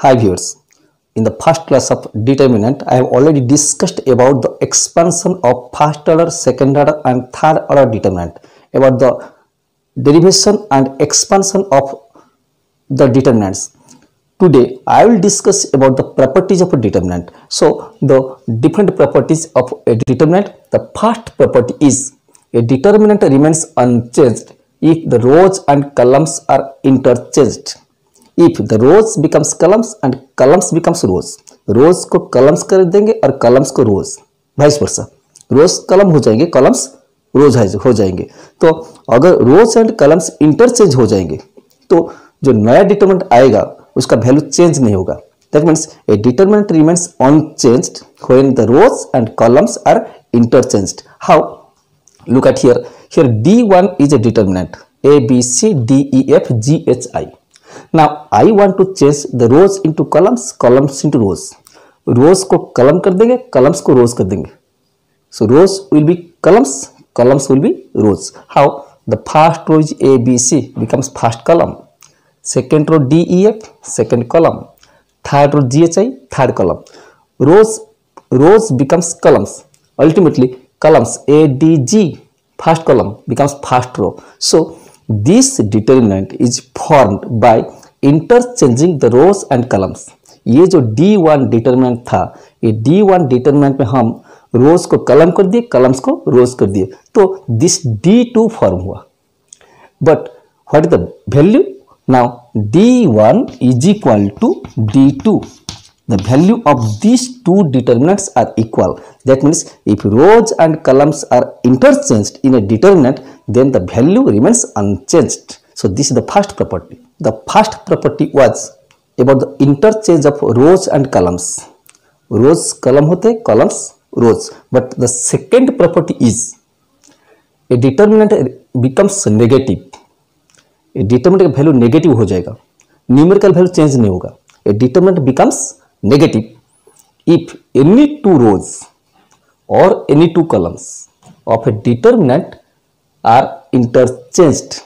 Hi viewers, in the first class of determinant, I have already discussed about the expansion of first order, second order and third order determinant, about the derivation and expansion of the determinants. Today, I will discuss about the properties of a determinant. So, the different properties of a determinant. The first property is a determinant remains unchanged if the rows and columns are interchanged. If the rows becomes columns and columns becomes rows, rows को columns कर देंगे और columns को rows, vice versa. rows column हो जाएंगे, columns rows हो जाएंगे. तो अगर rows and columns interchange हो जाएंगे तो जो नया determinant आएगा उसका value change नहीं होगा. That means a determinant remains unchanged when the rows and columns are interchanged. How? Look at here. Here D1 is a determinant. A, B, C, D, E, F, G, H, I. Now I want to change the rows into columns, columns into rows. Rows को column कर देंगे, columns को rows कर देंगे. So rows will be columns, columns will be rows. How? The first row is A, B, C becomes first column. Second row D, E, F, second column. Third row G, H, I, third column. Rows becomes columns. Ultimately columns A, D, G, first column becomes first row. So this determinant is formed by interchanging the rows and columns. ये जो D1 determinant था, ये D1 determinant में हम rows को column कर दिए, columns को rows कर दिए, तो this D2 form हुआ. But what is the value? Now D1 is equal to D2. The value of these two determinants are equal. That means if rows and columns are interchanged in a determinant, then the value remains unchanged. So this is the first property. The first property was about the interchange of rows and columns. Rows column होते, columns rows. But the second property is a determinant becomes negative. A determinant का value negative हो जाएगा. Numerical value change नहीं होगा. A determinant becomes negative if any two rows or any two columns of a determinant are interchanged.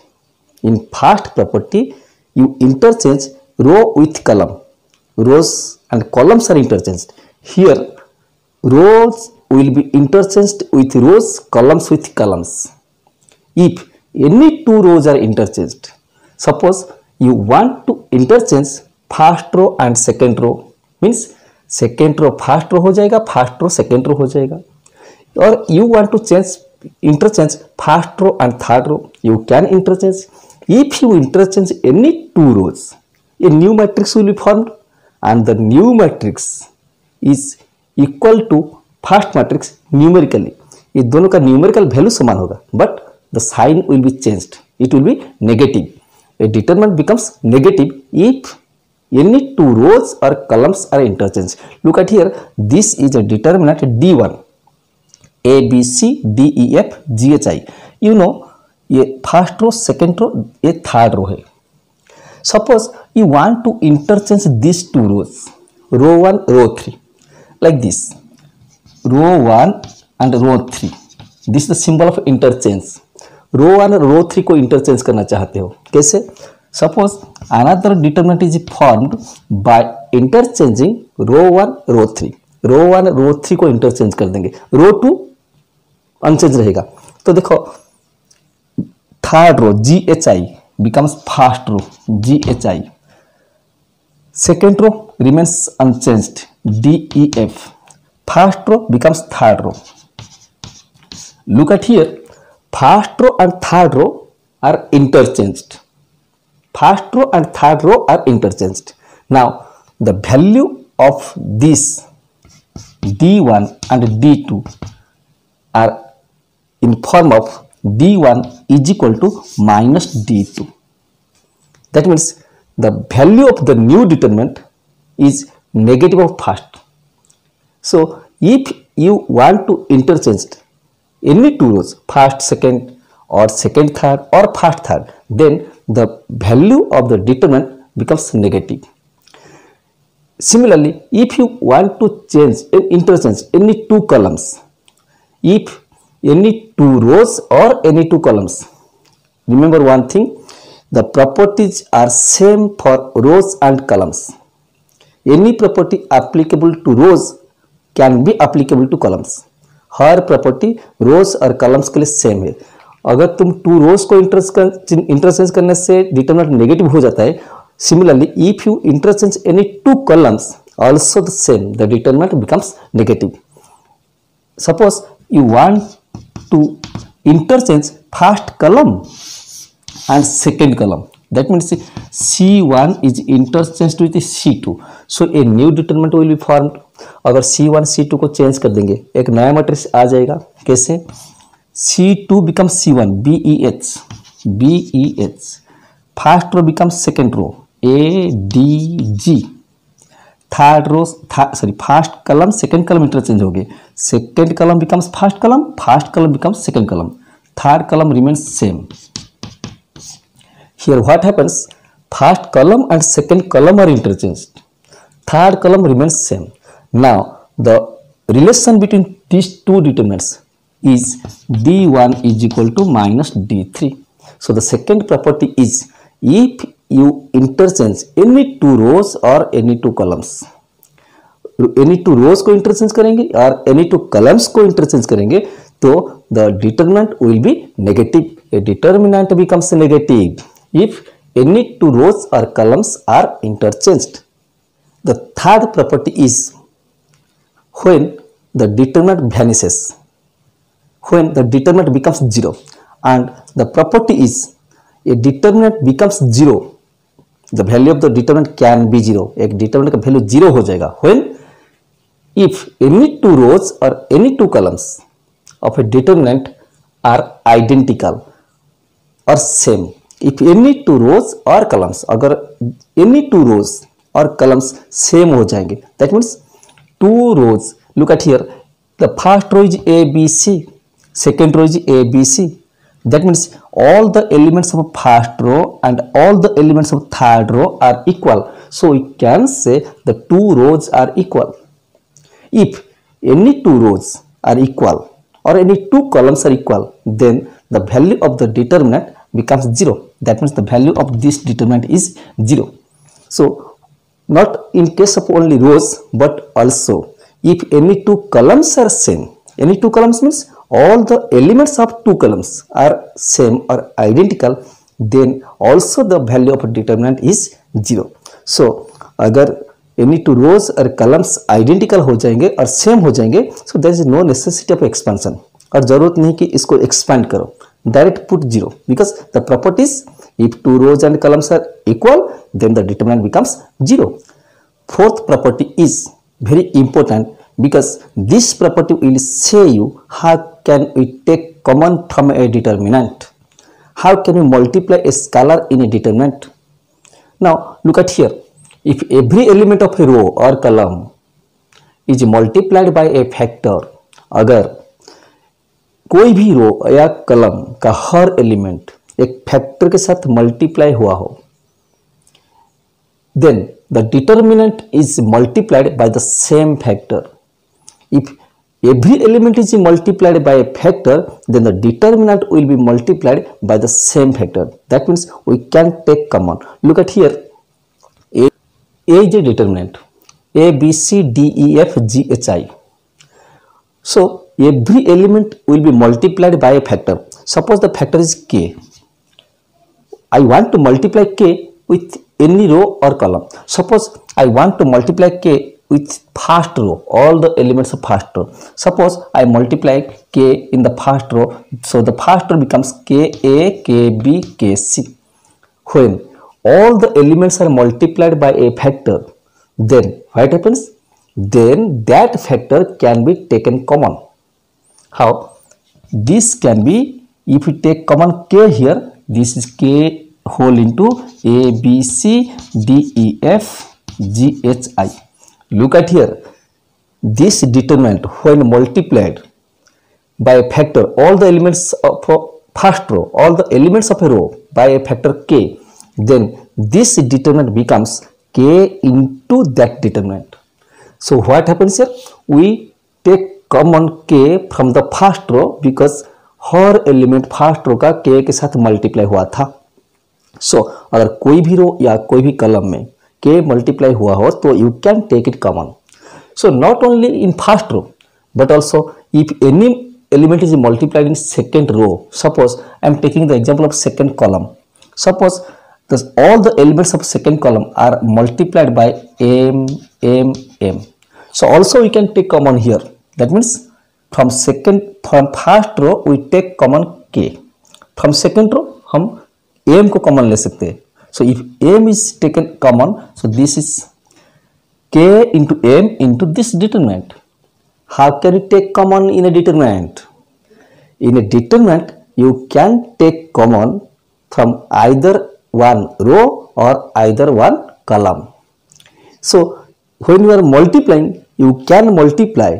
In first property, you interchange row with column. Rows and columns are interchanged. Here, rows will be interchanged with rows, columns with columns. If any two rows are interchanged, suppose you want to interchange first row and second row, means second row first row हो जाएगा, first row second row हो जाएगा. और you want to interchange first row and third row, you can interchange. If you interchange any two rows, a new matrix will be formed and the new matrix is equal to first matrix numerically. ये दोनों का numerical value समान होगा, but the sign will be changed. It will be negative. A determinant becomes negative if any two rows or columns are interchanged. Look at here. This is a determinant D1. A, B, C, D, E, F, G, H, I. You know, ये first row, second row, ये third row है. Suppose you want to interchange these two rows, row 1, row 3, like this. Row 1 and row 3. This is the symbol of interchange. Row 1 और row 3 को interchange करना चाहते हो. कैसे? Suppose another determinant is formed by interchanging row 1, row 3. row 1, row 3 को interchange कर देंगे. row 2 unchanged रहेगा. तो देखो third row GHI becomes first row GHI. Second row remains unchanged DEF. First row becomes third row. Look at here. First row and third row are interchanged. First row and third row are interchanged. Now, the value of this D1 and D2 are in form of D1 is equal to minus D2. That means the value of the new determinant is negative of first. So, if you want to interchange any two rows, first, second or second, third or first, third, then the value of the determinant becomes negative. Similarly, if you want to interchange any two columns, if any two rows or any two columns, remember one thing, the properties are same for rows and columns. Any property applicable to rows can be applicable to columns. हर property rows और columns के लिए same है। अगर तुम two rows को interchange करने से डिटरमिनेंट नेगेटिव हो जाता है, similarly if you interchange any two columns also the same, the determinant becomes negative. Suppose you want to interchange first column and second column, that means C1 is interchanged with C2, so a new determinant will be formed. अगर C1 C2 को change कर देंगे एक नया matrix आ जाएगा। कैसे? C2 becomes C1 BEH, first row becomes second row ADG, third row first column second column interchange हो गए, second column becomes first column becomes second column, third column remains same. Here what happens? First column and second column are interchanged, third column remains same. Now the relation between these two determinants is D1 is equal to minus D3. So the second property is if you interchange any two rows or any two columns, any two rows को interchange करेंगे और any two columns को interchange करेंगे तो the determinant will be negative. A determinant becomes negative if any two rows or columns are interchanged. The third property is when the determinant vanishes, when the determinant becomes zero, and the property is a determinant becomes zero, the value of the determinant can be zero, एक determinant का value zero हो जाएगा when if any two rows or any two columns of a determinant are identical or same. If any two rows or columns, अगर any two rows or columns same हो जाएंगे, that means two rows, look at here, the first row is ABC, second row is ABC, that means all the elements of first row and all the elements of third row are equal, so we can say the two rows are equal. If any two rows are equal or any two columns are equal, then the value of the determinant becomes zero, that means the value of this determinant is zero. So not in case of only rows but also if any two columns are same, any two columns means all the elements of two columns are same or identical, then also the value of a determinant is zero. So अगर any two rows और columns identical हो जाएंगे और same हो जाएंगे, so there is no necessity of expansion, और जरूरत नहीं कि इसको expand करो, direct put zero, because the properties if two rows and columns are equal then the determinant becomes zero. Fourth property is very important because this property will say you how can we take common from a determinant, how can we multiply a scalar in a determinant. Now look at here, if every element of a row or column is multiplied by a factor, अगर कोई भी रो या कलम का हर element एक factor के साथ मल्टीप्लाई हुआ हो, then the determinant is multiplied by the same factor. If every element is multiplied by a factor, then the determinant will be multiplied by the same factor. That means we can take common. Look at here, A is a determinant, A, B, C, D, E, F, G, H, I. So every element will be multiplied by a factor. Suppose the factor is K. I want to multiply K with any row or column. Suppose I want to multiply K with first row, all the elements of first row. Suppose I multiply K in the first row, so the first row becomes KA, KB, KC. When all the elements are multiplied by a factor, then what happens? Then that factor can be taken common. How? This can be, if we take common K here, this is K whole into A, B, C, D, E, F, G, H, I. Look at here, this determinant when multiplied by a factor, all the elements of a first row, all the elements of a row by a factor K, then this determinant becomes K into that determinant. So what happens here? We take common K from the first row because हर element first row का K के साथ multiply हुआ था. सो अगर कोई भी रो या कोई भी कॉलम में k मल्टीप्लाई हुआ हो तो you can take it common. So not only in first row but also if any element is multiplied in second row, suppose I am taking the example of second column. Suppose all the elements of second column are multiplied by m. So also we can take common here. That means from first row we take common k. From second row हम m को common ले सकते हैं. So if m is taken common, so this is k into m into this determinant. How can you take common in a determinant? In a determinant, you can take common from either one row or either one column. So when you are multiplying, you can multiply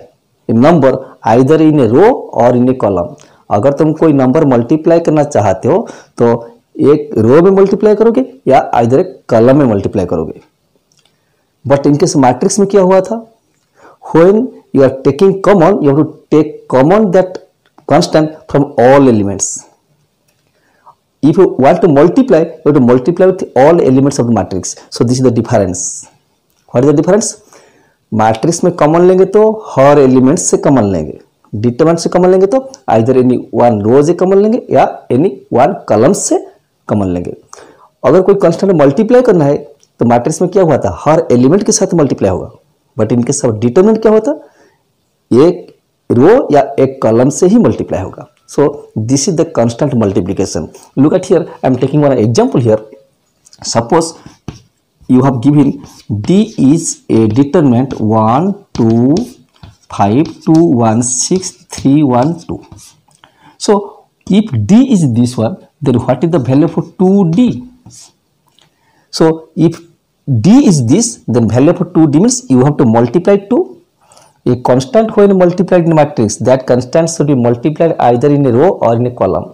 a number either in a row or in a column. अगर तुम कोई number multiply करना चाहते हो तो एक रो में multiply करोगे या आइदर एक कॉलम में मल्टीप्लाई करोगे. बट इनके मैट्रिक्स में क्या हुआ था? When you are taking common, you have to take common that constant from all elements. If you want to multiply, you have to multiply with all elements of the matrix. So this is the difference. What is the difference? Matrix में common लेंगे तो हर element से common लेंगे, determinant से common लेंगे तो either any one row से common लेंगे या एनी वन कॉलम से कॉमन लेंगे. अगर कोई कांस्टेंट मल्टीप्लाई करना है तो मैट्रिक्स में क्या हुआ था? हर एलिमेंट के साथ मल्टीप्लाई होगा. बट इनके सब डिटरमिनेंट क्या होता? एक रो या एक कॉलम से ही मल्टीप्लाई होगा. So this is the constant multiplication. Look at here, I am taking one example here. Suppose you have given d is a determinant 1 2 5 2 1 6 3 1 2. So if d is this one, then what is the value for 2d? So if d is this, then value for 2d means you have to multiply 2. A constant when multiplied in matrix, that constant should be multiplied either in a row or in a column.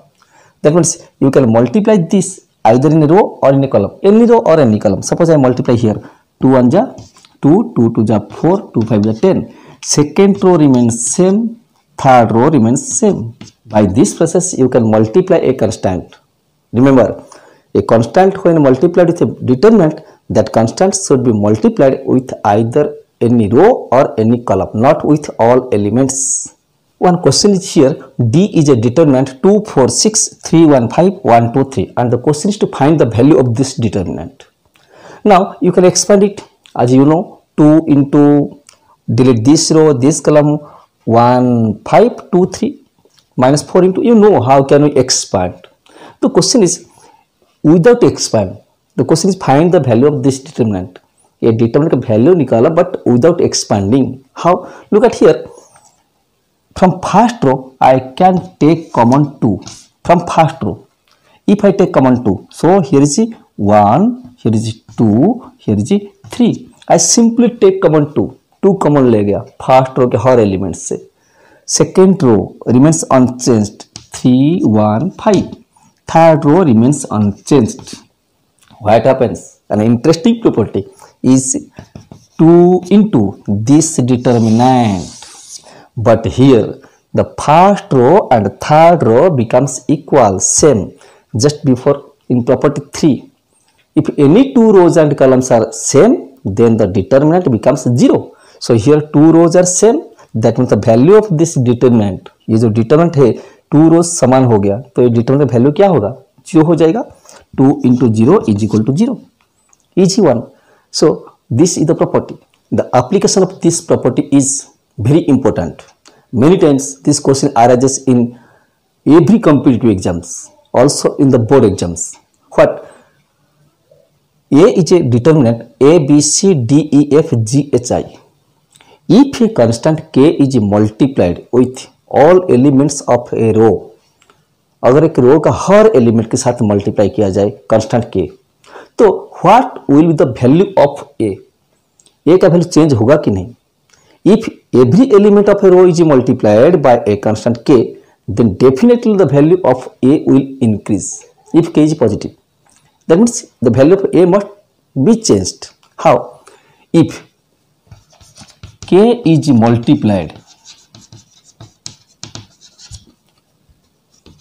That means you can multiply this either in a row or in a column, any row or any column. Suppose I multiply here 2 1 ja 2, 2 2 ja 4, 2 5 ja 10. Second row remains same, third row remains same. By this process you can multiply a constant. Remember, a constant when multiplied with a determinant, that constant should be multiplied with either any row or any column, not with all elements. One question is here, d is a determinant 2 4 6 3 1 5 1 2 3, and the question is to find the value of this determinant. Now you can expand it. As you know, 2 into delete this row, this column, 1 5 2 3 minus 4 into, you know how can we expand. The question is without expand. The question is find the value of this determinant. A determinant का value निकाला but without expanding. How? Look at here. From first row, I can take common 2. From first row, if I take common 2, so here is 1, here is 2, here is 3. I simply take common 2. 2 common ले गया first row के हर element से. Second row remains unchanged 3 1 5. Third row remains unchanged. What happens? An interesting property is 2 into this determinant. But here the first row and third row becomes equal, same, just before in property 3. If any two rows and columns are same, then the determinant becomes 0. So here two rows are same, that means the value of this determinant, ये जो determinant है two rows समान हो गया तो ये determinant value क्या होगा? 0 हो जाएगा. 2 into 0 is equal to 0. Easy one. So this is the property. The application of this property is very important. Many times this question arises in every competitive exams, also in the board exams. What? A is a determinant A, B, C, D, E, F, G, H, I. If a constant k is multiplied with all elements of a row, अगर एक रो का हर element के साथ multiply किया जाए constant k, तो what will be the value of A? A का वैल्यू चेंज होगा कि नहीं? If every element of a row is multiplied by a constant k, then definitely the value of A will increase if k is positive. That means the value of A must be changed. How? If k is multiplied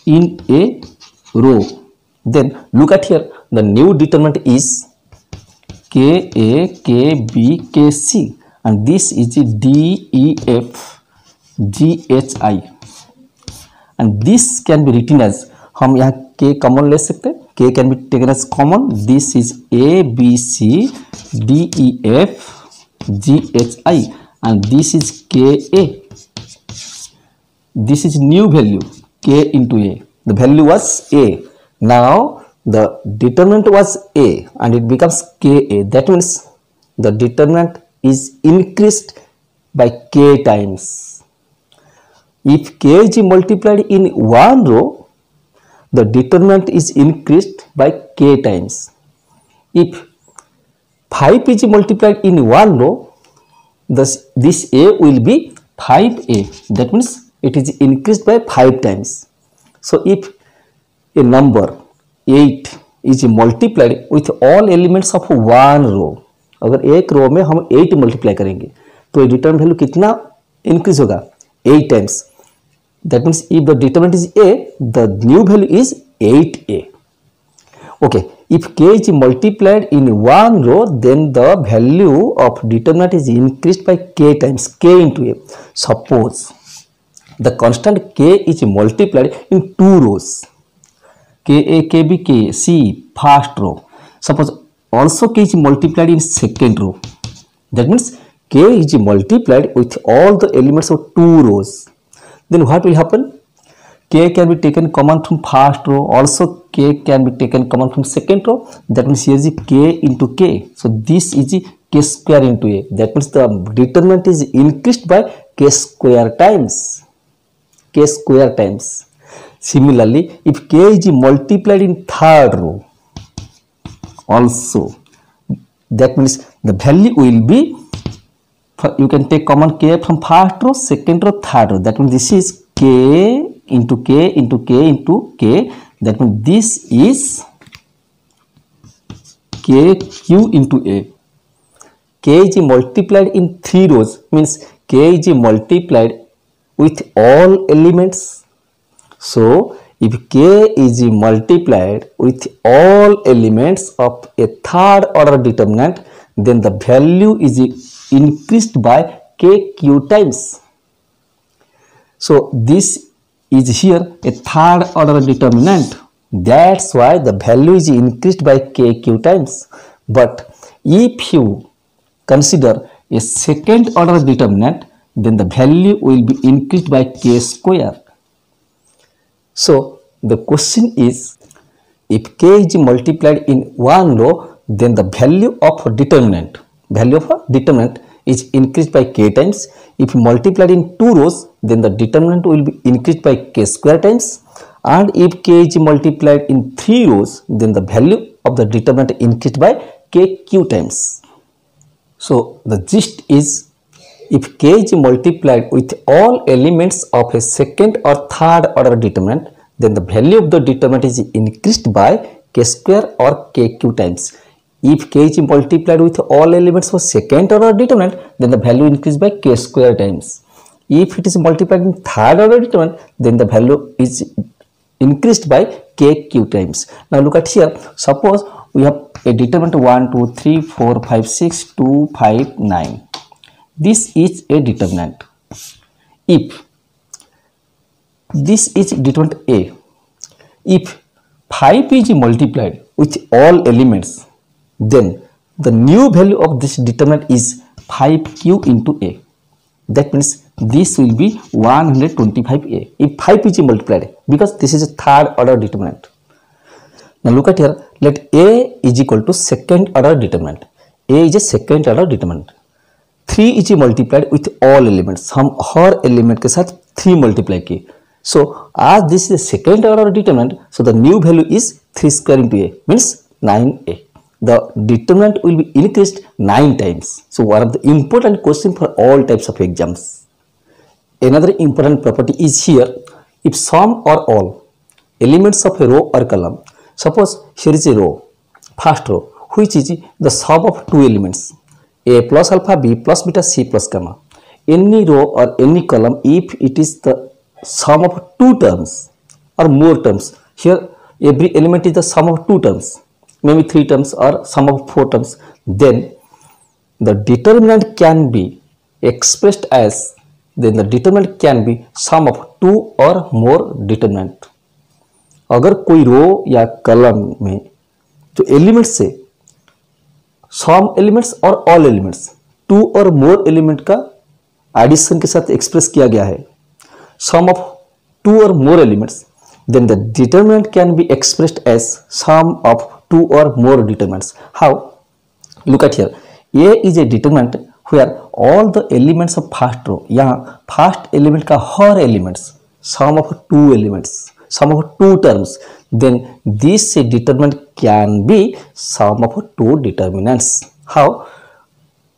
in a row, then look at here, the new determinant is KA, KB, KC, and this is DEF, GHI, and this can be written as, हम यहाँ K common ले सकते हैं, K can be taken as common. This is A, B, C, D, E, F, G, H, I, and this is KA. This is new value, K into A. The value was A. Now the determinant was A and it becomes KA. That means the determinant is increased by K times. If K is multiplied in one row, the determinant is increased by K times. If 5 is multiplied in one row, this A will be 5A. That means it is increased by 5 times. So if a number 8 is multiplied with all elements of one row, अगर एक रो में हम 8 multiply करेंगे तो determinant value कितना increase होगा? 8 times. That means if the determinant is A, the new value is 8A. Okay, if K is multiplied in one row, then the value of determinant is increased by K times, K into A. Suppose the constant K is multiplied in two rows, KA, KB, KC, first row. Suppose also K is multiplied in second row. That means K is multiplied with all the elements of two rows. Then what will happen? K can be taken common from first row. Also K can be taken common from second row. That means here is K into K. So this is K square into A. That means the determinant is increased by K square times. K square times. Similarly, if K is multiplied in third row, also that means the value will be, you can take common K from first row, second row, third row. That means this is K into K into K into K. That means this is KQ into A. K is multiplied in three rows, means K is multiplied with all elements. So if K is multiplied with all elements of a third order determinant, then the value is increased by KQ times. So this is here a third order determinant. That's why the value is increased by KQ times. But if you consider a second order determinant, then the value will be increased by K square. So the question is, if K is multiplied in one row, then the value of a determinant is increased by K times. If multiplied in two rows, then the determinant will be increased by K square times. And if K is multiplied in three rows, then the value of the determinant increased by KQ times. So the gist is, if K is multiplied with all elements of a second or third order determinant, then the value of the determinant is increased by K square or KQ times. If K is multiplied with all elements of second order determinant, then the value increased by K square times. If it is multiplied in third order determinant, then the value is increased by KQ times. Now look at here. Suppose we have a determinant 1, 2, 3, 4, 5, 6, 2, 5, 9. This is a determinant. If this is determinant A, if 5 is multiplied with all elements, then the new value of this determinant is 5Q into A. That means this will be 125A if 5 is multiplied, because this is a third order determinant. Now look at here. Let A is equal to second order determinant. A is a second order determinant. 3 is multiplied with all elements. हम हर element के साथ 3 multiply किए. So as this is a second order determinant, so the new value is 3 square into A, means 9A. The determinant will be increased 9 times. So one of the important question for all types of exams. Another important property is here. If sum or all elements of a row or column, suppose here is a row, first row, which is the sum of two elements, A plus alpha, B plus beta, C plus gamma. Any row or any column, if it is the sum of two terms or more terms, here every element is the sum of two terms. maybe 3 terms or sum of 4 terms, then the determinant can be expressed as, then the determinant can be sum of 2 or more determinant. अगर कोई रो या column में जो elements है, सम elements और all elements, 2 और मोर element का addition के साथ एक्सप्रेस किया गया है, सम of 2 or more elements, then the determinant can be expressed as sum of 2 or more determinants. How? Look at here. A is a determinant where all the elements of first row, यहाँ first element का हर elements sum of 2 elements, sum of 2 terms, then this determinant can be sum of 2 determinants. How?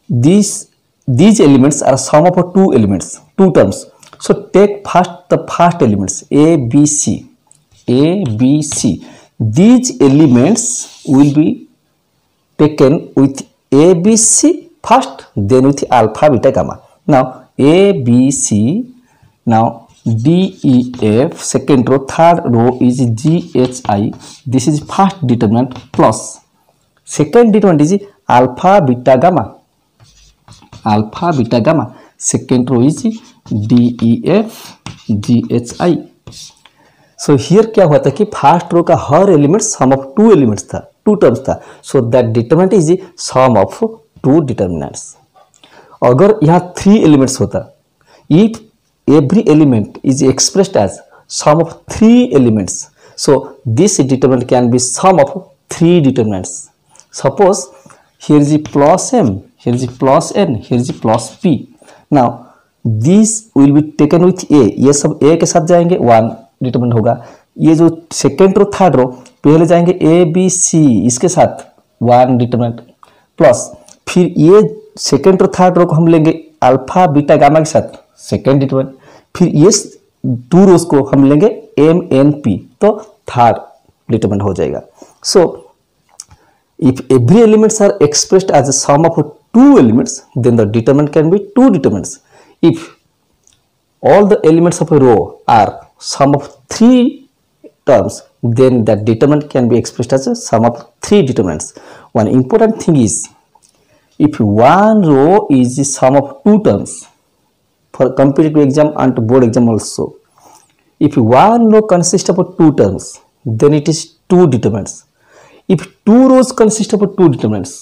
These elements are sum of 2 elements, 2 terms. So take first the first elements A, B, C. A, B, C. These elements will be taken with A, B, C first, then with alpha, beta, gamma. Now A, B, C. Now D, E, F. Second row, third row is G, H, I. This is first determinant plus second determinant is alpha, beta, gamma. Alpha, beta, gamma. Second row is D, E, F, G, H, I. So here क्या हुआ था कि first row का हर element sum of 2 elements था, 2 terms था. So that determinant is sum of 2 determinants. अगर यहाँ 3 एलिमेंट्स होता, if every element is expressed as sum of 3 elements, so this determinant can be sum of 3 determinants. Suppose here is plus m, here is plus n, here is plus p. Now this will be taken with a, ये सब a के साथ जाएंगे, 1 determinant होगा. ये जो second row third row पहले जाएंगे a, b, c, इसके साथ 1 डिटरमिनेंट प्लस, फिर ये सेकेंड रो थर्ड रो को हम लेंगे अल्फा, बीटा, गामा के साथ सेकेंड डिटरमिनेंट, फिर ये 2 रोज को हम लेंगे m, n, p, तो थर्ड डिटरमिनेंट हो जाएगा. सो if every elements are expressed as a sum of 2 elements, then the determinant can be 2 determinants. If all the elements of a row are sum of 3 terms, then that determinant can be expressed as a sum of 3 determinants. One important thing is, if one row is the sum of 2 terms, for competitive exam and board exam also, if one row consists of 2 terms, then it is 2 determinants. If 2 rows consist of 2 determinants,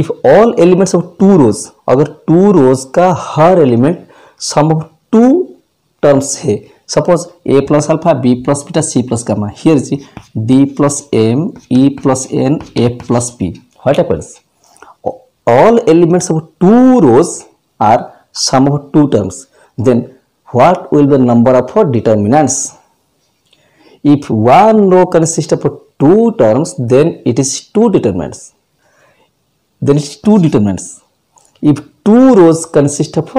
if all elements of 2 rows, अगर 2 rows का हर element sum of 2 terms है, suppose a plus alpha, b plus beta, c plus gamma, here is d plus m, e plus n, f plus p. What happens? All elements of 2 rows are sum of 2 terms. Then what will be the number of determinants? If one row consists of 2 terms, then it is 2 determinants. Then it's 2 determinants. If 2 rows consist of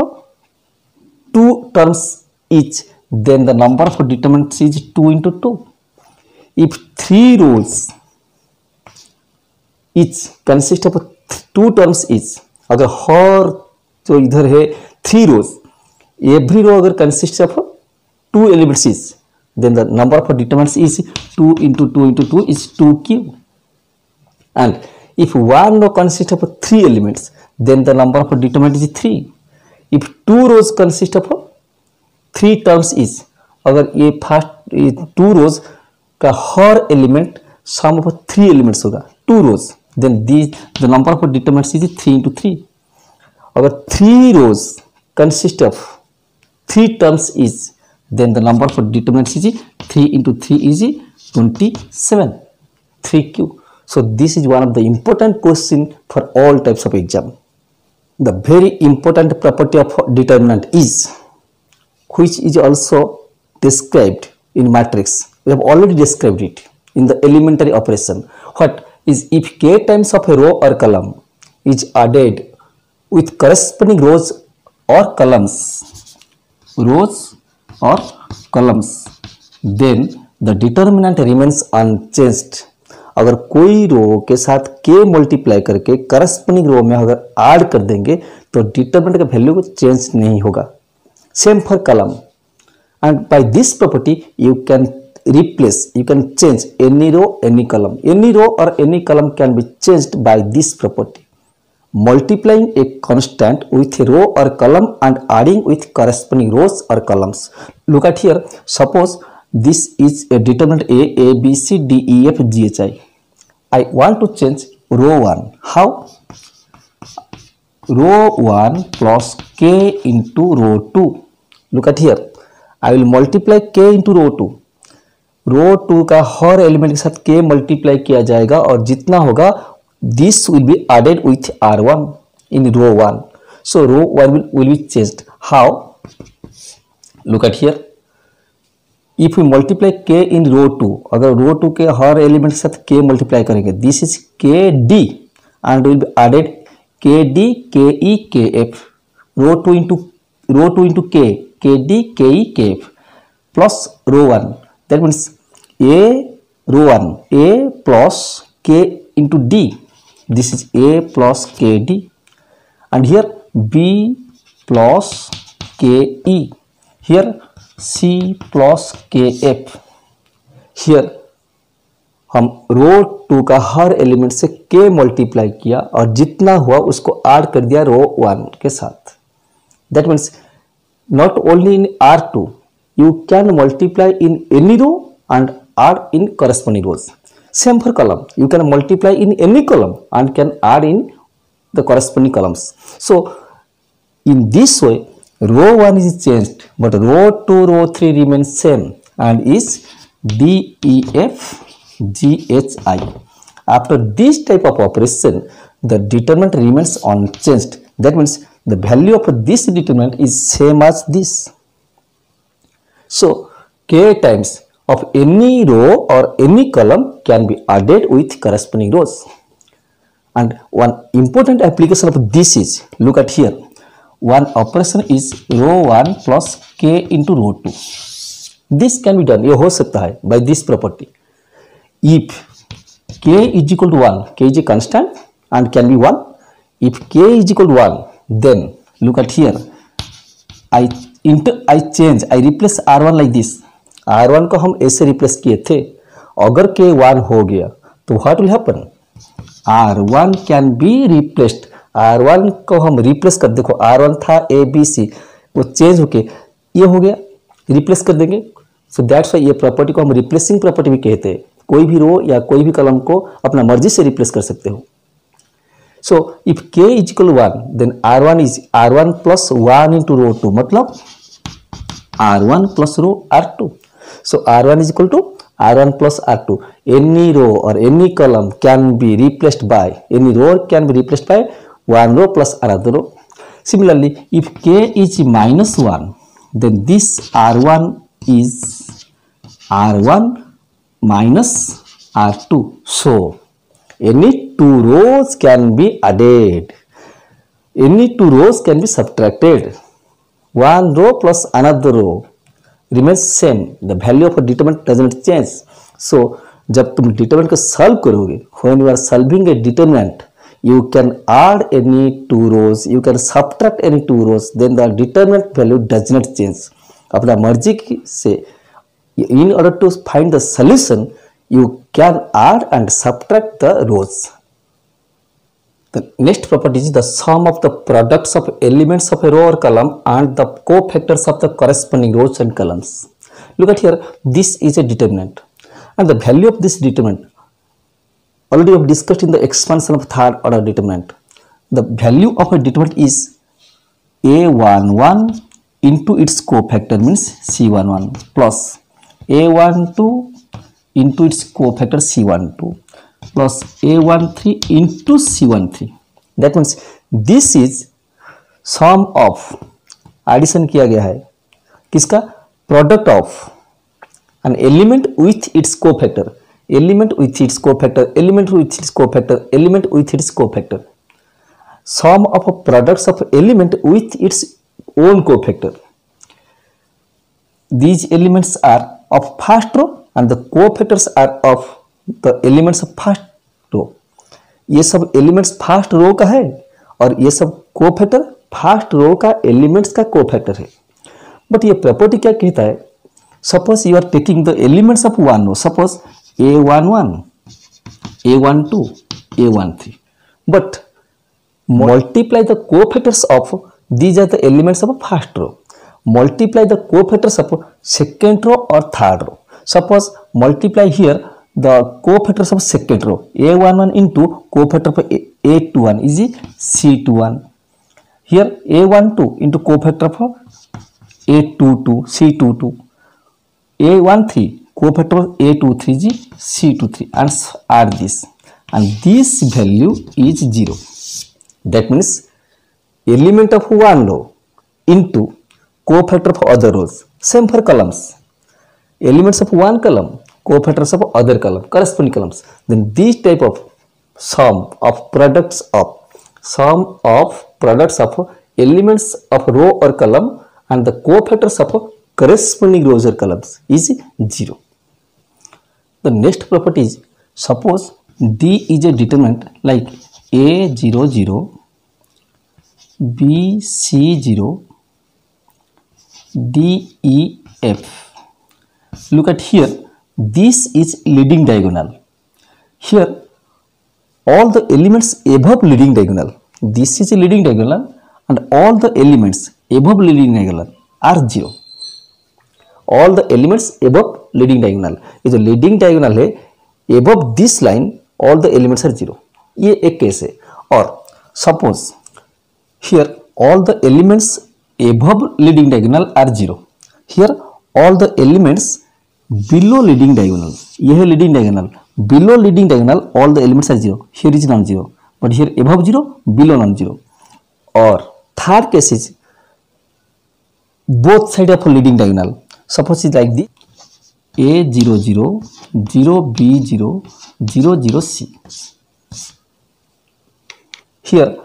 2 terms each, then the number of determinants is 2 into 2. If 3 rows each consist of 2 terms each, अगर हर जो इधर है 3 rows, every row अगर consists of 2 elements each, then the number of determinants is 2 into 2 into 2 is 2q. And if one row consists of 3 elements, then the number of determinants is 3. If 2 rows consist of 3 terms each, अगर ये first 2 rows का हर element sum of 3 elements होगा, 2 rows, then the number of determinants is 3 into 3. अगर 3 rows consist of 3 terms each, then the number of determinants is 3 into 3 is 27, 3q. So this is one of the important question for all types of exam. The very important property of determinant is, which is also described in matrix. We have already described it in the elementary operation. What is, if k times of a row or column is added with corresponding rows or columns, then the determinant remains unchanged. अगर कोई रो के साथ k multiply करके corresponding रो में अगर add कर देंगे तो डिटरमिनेंट का वैल्यू को चेंज नहीं होगा. Same for column, and by this property you can replace, you can change any row, any column. Any row or any column can be changed by this property. Multiplying a constant with a row or column and adding with corresponding rows or columns. Look at here, suppose this is a determinant A, B, C, D, E, F, G, H, I. I want to change row 1. How? Row 1 plus K into row 2. Look at here, I will multiply K into row 2. रो 2 का हर element के साथ K multiply किया जाएगा और जितना होगा this will be added with R1 in row 1. So row 1 will be changed. How? Look at here. If we multiply K in row 2, अगर रो 2 के हर एलिमेंट के साथ K मल्टीप्लाई करेंगे, this is KD and will be added KD, KE, KF. Row 2 into K, KD, KE, KF plus row 1. That means A row 1, A plus K into D. This is A plus KD, and here B plus KE, here C plus KF. Here हम रो 2 का हर element से K multiply किया और जितना हुआ उसको add कर दिया रो 1 के साथ. That means not only in R2, you can multiply in any row and add in corresponding rows. Same for column, you can multiply in any column and can add in the corresponding columns. So in this way row 1 is changed but row 2, row 3 remains same and is D, E, F, G, H, I. After this type of operation the determinant remains unchanged. That means the value of this determinant is same as this. So K times of any row or any column can be added with corresponding rows. And one important application of this is, look at here, one operation is row 1 plus K into row 2. This can be done, ये हो सकता है by this property. If K is equal to 1, K is a constant and can be 1. If K is equal to 1, then look at here, I replace R1 like this. R1 को हम ऐसे replace किए थे. अगर K 1 हो गया तो what will happen? R1 can be replaced. R1 को हम रिप्लेस कर, देखो R1 था A, B, C, वो चेंज होके ये हो गया, रिप्लेस कर देंगे. सो दैट्स वाई ये प्रॉपर्टी को हम रिप्लेसिंग प्रॉपर्टी भी कहते हैं. कोई भी रो या कोई भी कॉलम को अपना मर्जी से रिप्लेस कर सकते हो. So if K is equal to 1, then R1 is R1 plus 1 into row 2, मतलब R1 plus row R2. So R1 is equal to R1 plus R2. Any row or any column can be replaced by, any row can be replaced by one row plus another row. Similarly, if K is minus 1, then this R1 is R1 minus R2. So any two rows can be added, any two rows can be subtracted. One row plus another row remains same. The value of a determinant does not change. So जब तुम determinant को solve करोगे, when you are solving a determinant, you can add any two rows, you can subtract any two rows, then the determinant value does not change. अपना मर्जी से in order to find the solution, you can add and subtract the rows. The next property is the sum of the products of elements of a row or column and the cofactors of the corresponding rows and columns. Look at here, this is a determinant and the value of this determinant already we have discussed in the expansion of third order determinant. The value of a determinant is A11 into its cofactor means C11 plus A12 into its cofactor C12 plus A13 into C13. That means this is sum of, addition किया गया है किसका, product of an element with its cofactor, element with its cofactor, element with its cofactor, element with its cofactor. Sum of products of element with its own cofactor. These elements are of first row and the cofactors are of the elements of first row. ये सब elements first row का है और ये सब cofactor first row का elements का cofactor है. बट ये प्रॉपर्टी क्या कहता है, Suppose you are taking the elements of one row, suppose A11, A12, A13, but multiply the cofactors of these are the elements of first row. Multiply the cofactors of second row or third row. Suppose multiply here the cofactors of second row. A11 into cofactor of A21 is C21. Here A12 into cofactor of A22 C22. A13 cofactor of A23 is C23, and add this, and this value is 0. That means element of one row into cofactor of other rows. Same for columns. Elements of one column, cofactors of other column, corresponding columns. Then this type of sum of products of elements of row or column and the cofactors of corresponding rows or columns is 0. The next property is, suppose D is a determinant like A00, BC0, DEF. Look at here, this is leading diagonal. Here all the elements above leading diagonal, this is a leading diagonal, and all the elements above leading diagonal are 0. All the elements above leading diagonal is a leading diagonal है, above this line all the elements are 0. ये एक case है. और suppose here all the elements above leading diagonal are 0. Here all the elements below leading diagonal, ये है leading diagonal, below leading diagonal all the elements are 0. Here is non-zero, but here above 0, below non-zero. Or third case is both side of leading diagonal. Suppose it's like this, A00, 0B0, 00C. Here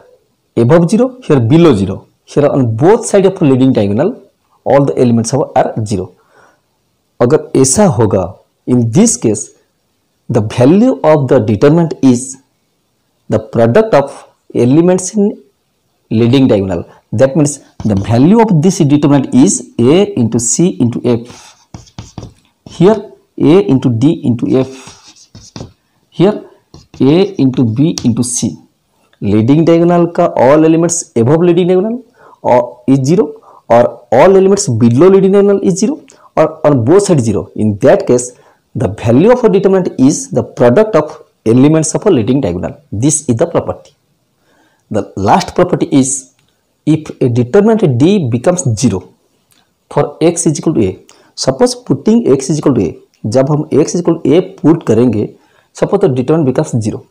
above 0, here below 0. Here on both sides of leading diagonal all the elements are 0. अगर ऐसा होगा, in this case the value of the determinant is the product of elements in leading diagonal. That means the value of this determinant is A into C into F. Here A into D into F. Here A into B into C. Leading diagonal का all elements above leading diagonal is 0, or all elements below leading diagonal is 0, or on both sides 0. In that case, the value of a determinant is the product of elements of a leading diagonal. This is the property. The last property is, if a determinant D becomes 0 for x is equal to a. Suppose putting x is equal to a, जब हम x is equal to a put करेंगे, suppose the determinant becomes 0.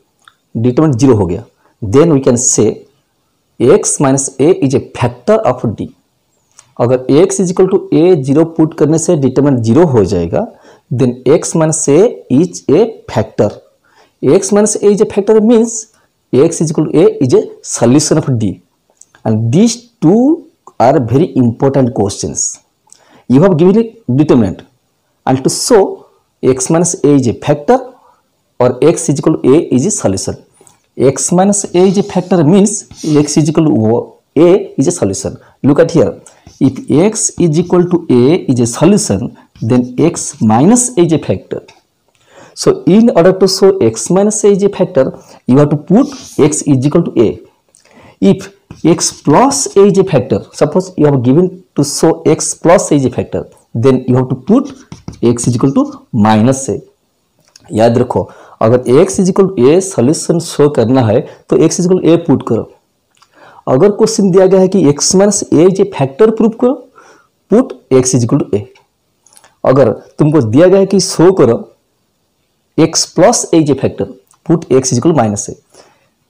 Determinant 0 हो गया. Then we can say x minus a is a factor of D. अगर x is equal to a 0 put करने से determinant 0 हो जाएगा, then x minus a is a factor. X minus a is a factor means x is equal to a is a solution of D. And these two are very important questions. You have given a determinant, and to show x minus a is a factor or x is equal to a is a solution. X minus a is a factor means x is equal to a is a solution. Look at here. If x is equal to a is a solution, then x minus a is a factor. So in order to show x minus a is a factor, you have to put x is equal to a. If x plus a is a factor, suppose you have given to show x plus a is a factor, then you have to put x is equal to minus a. याद रखो, अगर x is equal to a solution show करना है तो x is equal to a put करो. अगर question दिया गया है कि x minus a is a factor proof करो, put x is equal to a. अगर तुमको दिया गया है कि शो करो x plus a is a factor, put x is equal to minus a.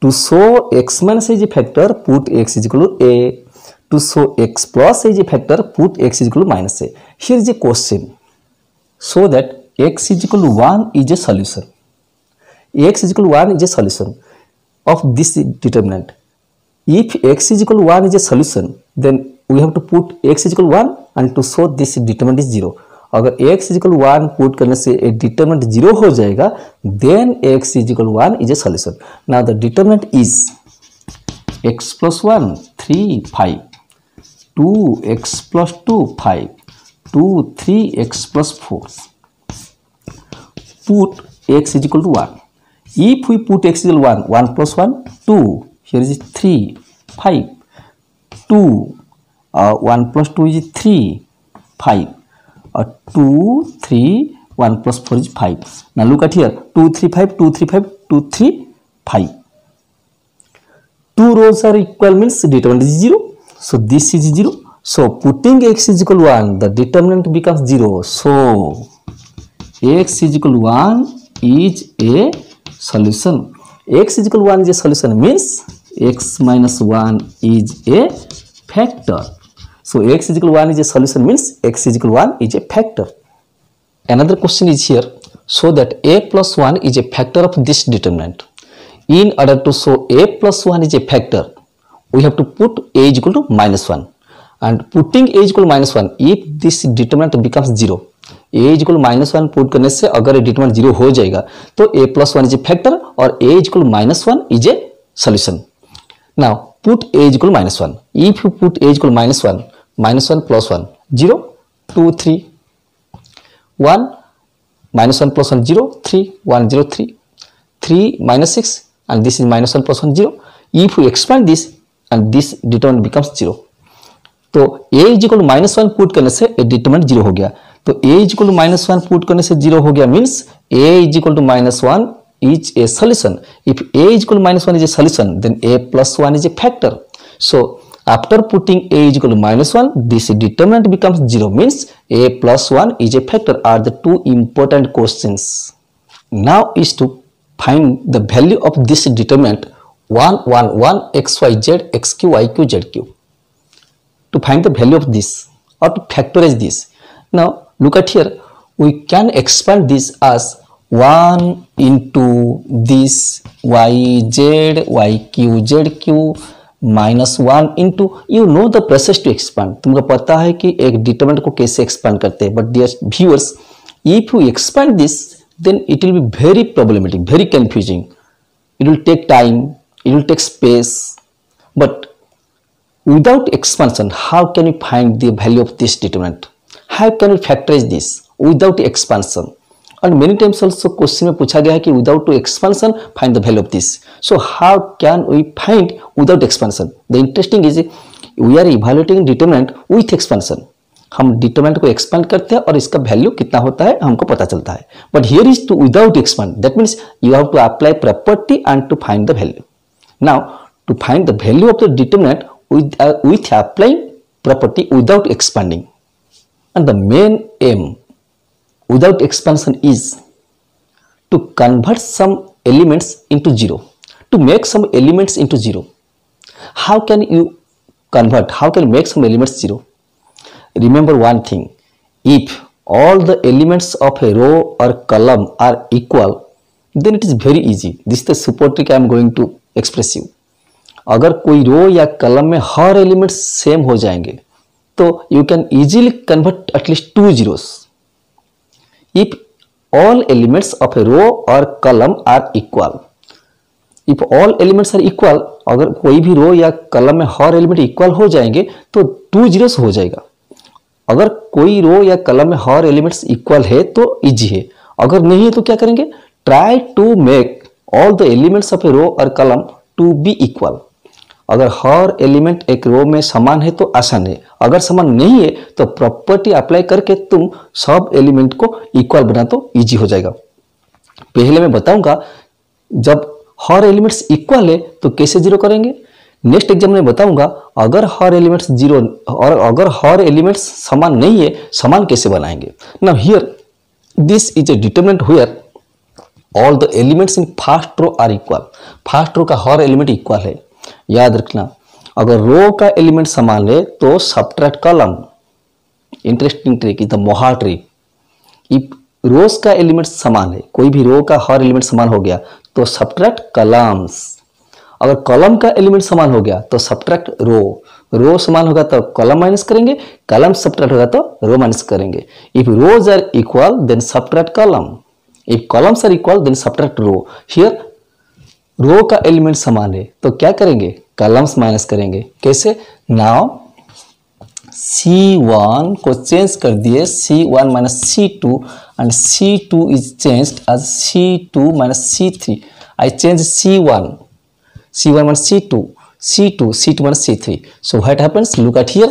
To show x minus a is a factor, put x is equal to a. To show x plus a is a factor, put x is equal to minus a. Here is a question. So that x is equal to 1 is a solution. X is equal to 1 is a solution of this determinant. If x is equal to 1 is a solution, then we have to put x is equal to 1 and to show this determinant is 0. अगर x is equal to 1 put करने से a determinant 0 हो जाएगा, then x is equal to 1 is a solution. Now the determinant is x plus 1 3 5, 2x plus 2 5, 2 3x plus 4. Put x is equal to 1. If we put x is equal to 1, 1 plus 1, 2. Here is 3, 5, 2. 1 plus 2 is 3, 5. 2, 3, 1 plus 4 is 5. Now look at here, 2, 3, 5, 2, 3, 5, 2, 3, 5. Two rows are equal means determinant is 0. So this is 0. So putting x is equal to 1, the determinant becomes 0. So x is equal to 1 is a solution. X is equal to 1 is a solution means x minus 1 is a factor. So x is equal to 1 is a solution means x is equal to 1 is a factor. Another question is here. So that a plus 1 is a factor of this determinant. In order to show a plus 1 is a factor, we have to put a is equal to minus 1. And putting a is equal to minus 1, if this determinant becomes 0, a is equal to minus 1 put करने से अगर determinant 0 हो जाएगा तो a plus 1 is a factor और a is equal to minus 1 is a solution. Now put a is equal to minus 1. If you put a is equal to minus 1 plus 1, 0, 2, 3, 1, minus 1 plus 1, 0, 3, 1, 0, 3, 3 minus 6 and this is minus 1 plus 1, 0. If we expand this and this determinant becomes 0. तो a is equal to minus 1 put करने से a determinant 0 हो गया. तो a is equal to minus 1 put करने से 0 हो गया means a is equal to minus 1 is a solution. If a is equal to minus 1 is a solution, then a plus 1 is a factor. So after putting a is equal to minus 1, this determinant becomes 0 means a plus 1 is a factor are the two important questions. Now is to find the value of this determinant 1, 1, 1, x, y, z, x, q, y, q, z, q. To find the value of this or to factorize this. Now look at here, we can expand this as 1 into this yz, yq, zq minus 1 into, you know the process to expand. तुमको पता है कि एक determinant को कैसे expand करते हैं. But dear viewers, if you expand this, then it will be very problematic, very confusing. It will take time, it will take space. But without expansion, how can we find the value of this determinant? How can we factorize this without expansion? And many times also question में पूछा गया है कि without expansion find the value of this. So how can we find without expansion? The interesting is we are evaluating determinant with expansion. हम determinant को expand करते हैं और इसका value कितना होता है हमको पता चलता है. But here is to without expand. That means you have to apply property and to find the value. Now to find the value of the determinant with applying property without expanding. And the main aim without expansion is to convert some elements into 0, to make some elements into 0. How can you convert? How can you make some elements 0? Remember one thing, if all the elements of a row or column are equal, then it is very easy. This is the support trick I am going to express you. अगर कोई रो या कलम में हर element same हो जाएंगे तो you can easily convert at least 2 zeros. If all elements of a row और column are equal, if all elements are equal, अगर कोई भी रो या कलम में हर एलिमेंट इक्वल हो जाएंगे तो 2 zeros हो जाएगा. अगर कोई रो या कलम में हर एलिमेंट्स इक्वल है तो इजी है, अगर नहीं है तो क्या करेंगे, try to make all the elements of a row और कलम टू बी इक्वल. अगर हर एलिमेंट एक रो में समान है तो आसान है, अगर समान नहीं है तो प्रॉपर्टी अप्लाई करके तुम सब एलिमेंट को इक्वल बना तो इजी हो जाएगा. पहले मैं बताऊंगा जब हर एलिमेंट्स इक्वल है तो कैसे जीरो करेंगे. नेक्स्ट एग्जाम में बताऊंगा अगर हर एलिमेंट्स जीरो और अगर हर एलिमेंट्स समान नहीं है समान कैसे बनाएंगे. Now here this is a determinant where all the elements in first row are equal. First row का हर एलिमेंट इक्वल है. याद रखना अगर रो का एलिमेंट समान है तो subtract column. Interesting trick is the मोहा ट्रिक. इफ रोज का एलिमेंट समान है, कोई भी रो का हर एलिमेंट समान हो गया तो सबट्रैक्ट कॉलम्स. अगर कॉलम का एलिमेंट समान हो गया तो सबट्रैक्ट रो. रो समान होगा तो कॉलम माइनस करेंगे, कॉलम सबट्रैक्ट होगा तो रो माइनस करेंगे. If rows are equal then subtract column. If columns are equal then subtract row. Here row का एलिमेंट समान है तो क्या करेंगे, कॉलम्स माइनस करेंगे. कैसे? नाउ C1 को चेंज कर दिए C1 minus C2 and C2 is changed as C2 minus C3. I change C1 minus C2 minus C3. So what happens? Look at here,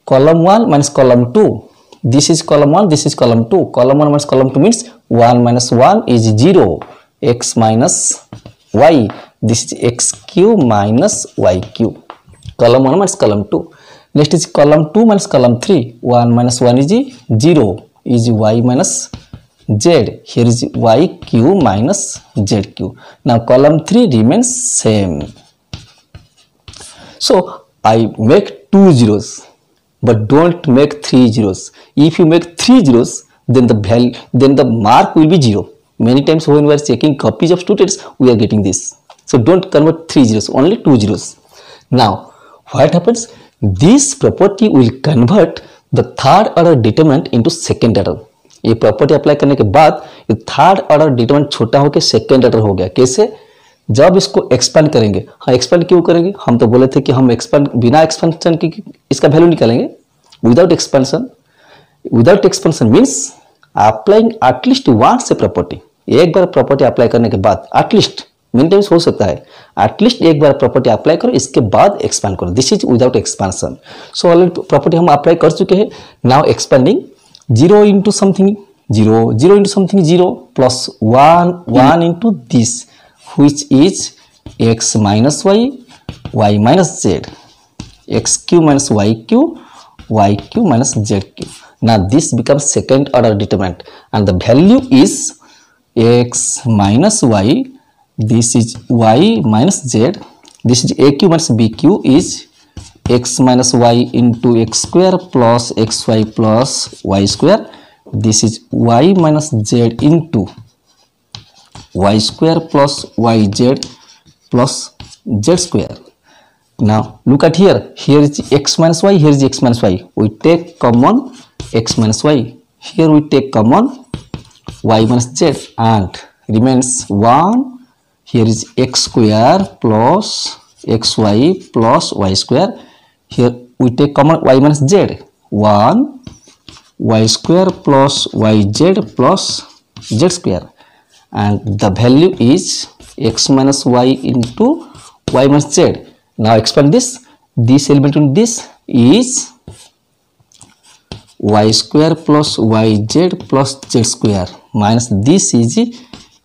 column 1 minus column 2. This is column 1, this is column 2. Column 1 minus column 2 means 1 minus 1 is 0. X minus y. This is x cube minus y cube. Column 1 minus column 2. Next is column 2 minus column 3. 1 minus 1 is 0. Is y minus z. Here is y cube minus z cube. Now column 3 remains same. So I make 2 zeros, but don't make 3 zeros. If you make 3 zeros, then the mark will be 0. Many times when we are checking copies of students, we are getting this. So don't convert 3 zeros, only 2 zeros. Now what happens? This property will convert the third order determinant into second order. ये property apply करने के बाद ये third order determinant छोटा होकर second order हो गया. कैसे? जब इसको एक्सपेंड करेंगे. हाँ, एक्सपेंड क्यों करेंगे? हम तो बोले थे कि हम एक्सपेंड बिना एक्सपेंशन की इसका वैल्यू निकालेंगे. Without expansion means applying at least once a property. एक बार प्रॉपर्टी अप्लाई करने के बाद एटलीस्ट, मेनी टाइम्स हो सकता है, एटलीस्ट एक बार प्रॉपर्टी अप्लाई करो, इसके बाद एक्सपेंड करो. This is without expansion. So already property हम अप्लाई कर चुके हैं. Now expanding 0 into something 0, 0 into something 0 plus 1 into this, which is x minus y, y minus z, x cube minus y cube minus z cube. Now this becomes second order determinant and the value is x minus y, this is y minus z, this is a cube minus b cube is x minus y into x square plus xy plus y square. This is y minus z into y square plus yz plus z square. Now look at here. Here is x minus y, here is x minus y. We take common x minus y. Here we take common y minus z and remains 1. Here is x square plus xy plus y square. Here we take common y minus z. 1 y square plus yz plus z square, and the value is x minus y into y minus z. Now expand this. This element in this is y square plus yz plus z square minus this is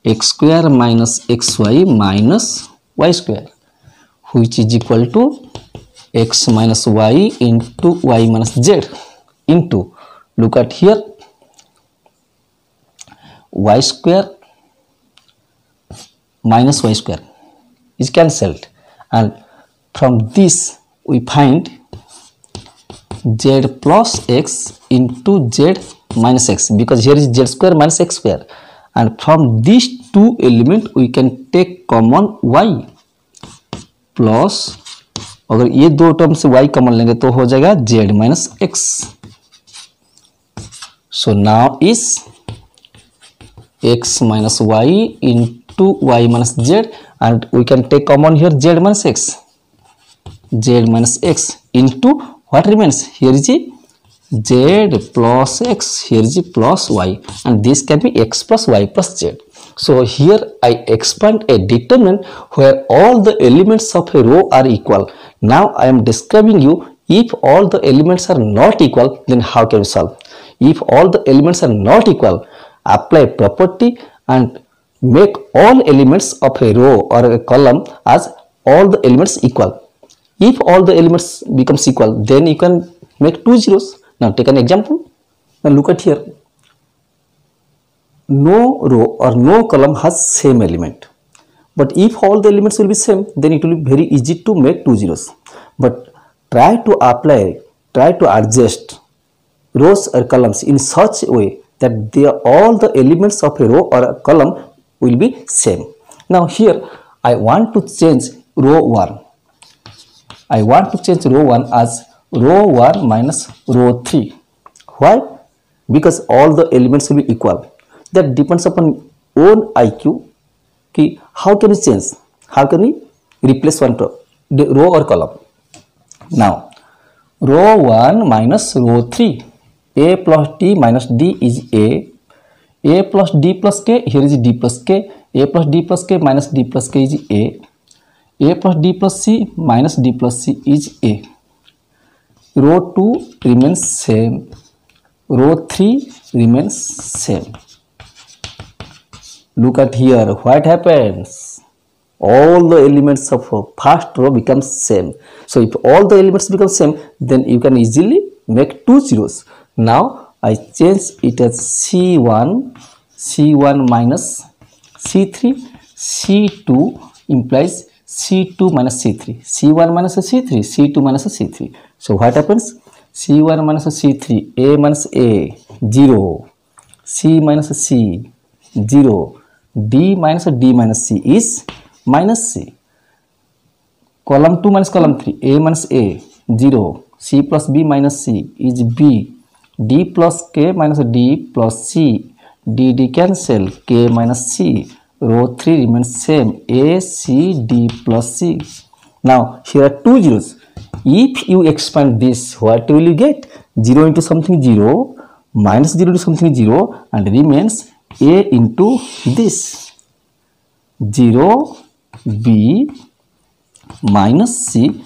x square minus xy minus y square, which is equal to x minus y into y minus z into, look at here, y square minus y square is cancelled, and from this we find z plus x into z minus x, because here is z square minus x square, and from these two elements we can take common y plus, अगर ये दो term से y common लेंगे तो हो जाएगा z minus x. So now is x minus y into y minus z and we can take common here z minus x into what remains, here is z plus x, here is plus y, and this can be x plus y plus z. So here I expand a determinant where all the elements of a row are equal. Now I am describing you, if all the elements are not equal, then how can we solve? If all the elements are not equal, apply property and make all elements of a row or a column as all the elements equal. If all the elements becomes equal, then you can make 2 zeros. Now take an example. Now look at here. No row or no column has same element, but if all the elements will be same, then it will be very easy to make 2 zeros. But try to adjust rows or columns in such a way that all the elements of a row or a column will be same. Now here I want to change row 1. I want to change row 1 as row 1 minus row 3. Why? Because all the elements will be equal. That depends upon own IQ. कि how can we change? How can we replace one row or column? Now row 1 minus row 3. A plus D minus D is A plus D plus K, here is D plus K, A plus D plus K minus D plus K is A plus D plus C minus D plus C is A. Row 2 remains same, row 3 remains same. Look at here, what happens? All the elements of first row become same. So if all the elements become same, then you can easily make 2 zeros. Now I change it as C1 minus C3, C2 implies C2 minus C3, C1 minus C3, C2 minus C3. So what happens? C1 minus C3, A minus A, 0, C minus C, 0, D minus C is minus C. Column 2 minus column 3, A minus A, 0, C plus B minus C is B, D plus K minus D plus C, D cancel, K minus C, row 3 remains same, A, C, D plus C. Now here are 2 zeros. If you expand this, what will you get? 0 into something 0, minus 0 to something 0, and remains A into this 0, B minus C,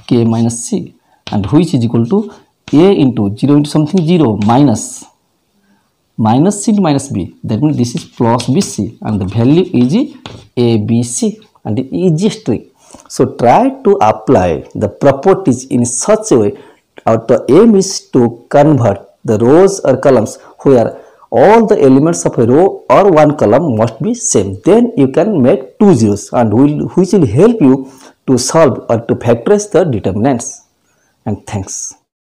K minus C, and which is equal to A into 0 into something 0 minus C into minus B. That means this is plus BC, and the value is ABC, and the easiest trick. So try to apply the properties in such a way. The aim is to convert the rows or columns where all the elements of a row or one column must be same. Then you can make 2 zeros, and which will help you to solve or to factorize the determinants. And thanks.